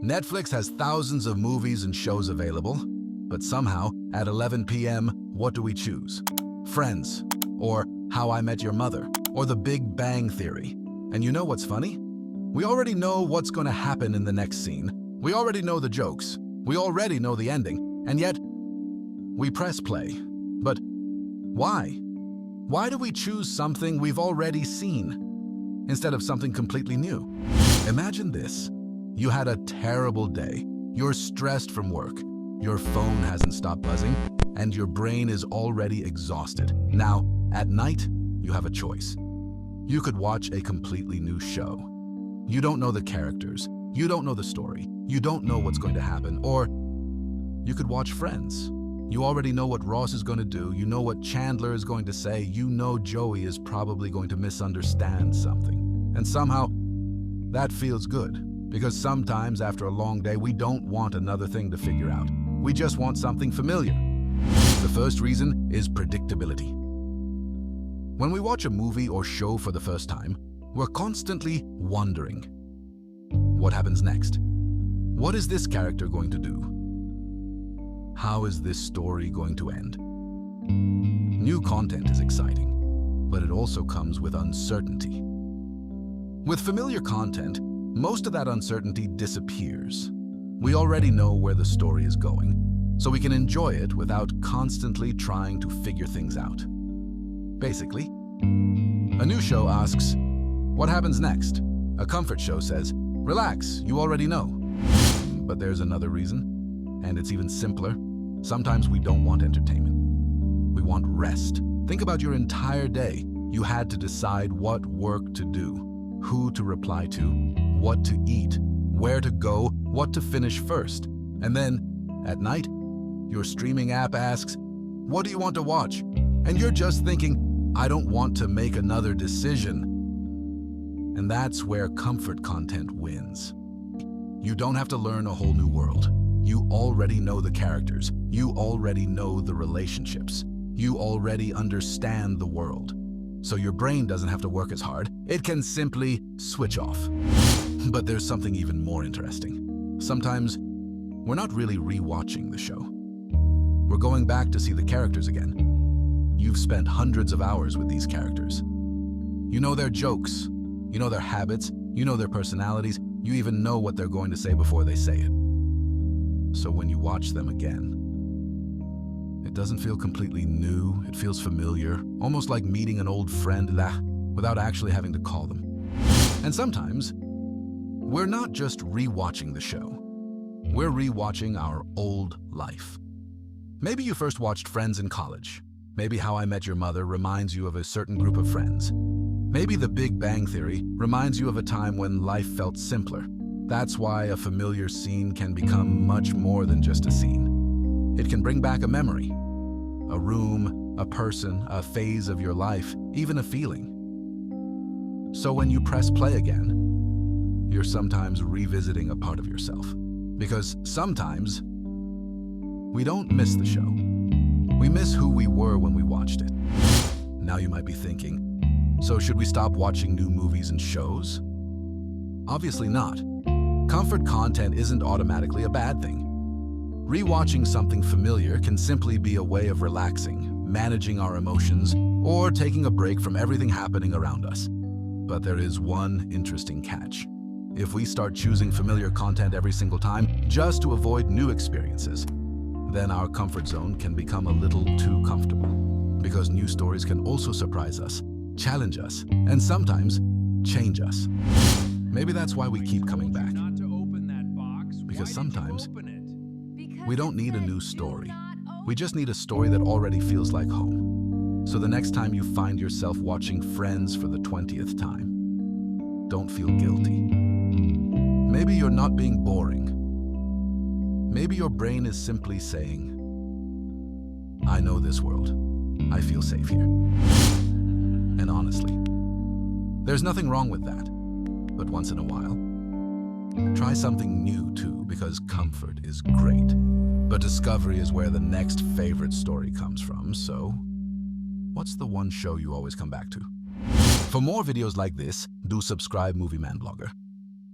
Netflix has thousands of movies and shows available, but somehow, at 11 p.m., what do we choose? Friends, or How I Met Your Mother, or The Big Bang Theory. And you know what's funny? We already know what's going to happen in the next scene. We already know the jokes. We already know the ending. And yet, we press play. But why? Why do we choose something we've already seen instead of something completely new? Imagine this. You had a terrible day. You're stressed from work. Your phone hasn't stopped buzzing, and your brain is already exhausted. Now, at night, you have a choice. You could watch a completely new show. You don't know the characters. You don't know the story. You don't know what's going to happen. Or you could watch Friends. You already know what Ross is going to do. You know what Chandler is going to say. You know Joey is probably going to misunderstand something. And somehow, that feels good. Because sometimes, after a long day, we don't want another thing to figure out. We just want something familiar. The first reason is predictability. When we watch a movie or show for the first time, we're constantly wondering, what happens next? What is this character going to do? How is this story going to end? New content is exciting, but it also comes with uncertainty. With familiar content, most of that uncertainty disappears. We already know where the story is going, so we can enjoy it without constantly trying to figure things out. Basically, a new show asks, what happens next? A comfort show says, relax, you already know. But there's another reason, and it's even simpler. Sometimes we don't want entertainment. We want rest. Think about your entire day. You had to decide what work to do, who to reply to, what to eat, where to go, what to finish first. And then, at night, your streaming app asks, what do you want to watch? And you're just thinking, I don't want to make another decision. And that's where comfort content wins. You don't have to learn a whole new world. You already know the characters. You already know the relationships. You already understand the world. So your brain doesn't have to work as hard. It can simply switch off. But there's something even more interesting. Sometimes, we're not really rewatching the show. We're going back to see the characters again. You've spent hundreds of hours with these characters. You know their jokes. You know their habits. You know their personalities. You even know what they're going to say before they say it. So when you watch them again, it doesn't feel completely new. It feels familiar, almost like meeting an old friend without actually having to call them. And sometimes, we're not just rewatching the show. We're rewatching our old life. Maybe you first watched Friends in college. Maybe How I Met Your Mother reminds you of a certain group of friends. Maybe The Big Bang Theory reminds you of a time when life felt simpler. That's why a familiar scene can become much more than just a scene. It can bring back a memory, a room, a person, a phase of your life, even a feeling. So when you press play again, you're sometimes revisiting a part of yourself. Because sometimes, we don't miss the show. We miss who we were when we watched it. Now you might be thinking, so should we stop watching new movies and shows? Obviously not. Comfort content isn't automatically a bad thing. Rewatching something familiar can simply be a way of relaxing, managing our emotions, or taking a break from everything happening around us. But there is one interesting catch. If we start choosing familiar content every single time just to avoid new experiences, then our comfort zone can become a little too comfortable. Because new stories can also surprise us, challenge us, and sometimes change us. Maybe that's why we keep coming back. Because sometimes, we don't need a new story. We just need a story that already feels like home. So the next time you find yourself watching Friends for the 20th time, don't feel guilty. Maybe you're not being boring. Maybe your brain is simply saying, I know this world. I feel safe here. And honestly, there's nothing wrong with that. But once in a while, try something new too, because comfort is great. But discovery is where the next favorite story comes from, so what's the one show you always come back to? For more videos like this, do subscribe Movie Man Blogger.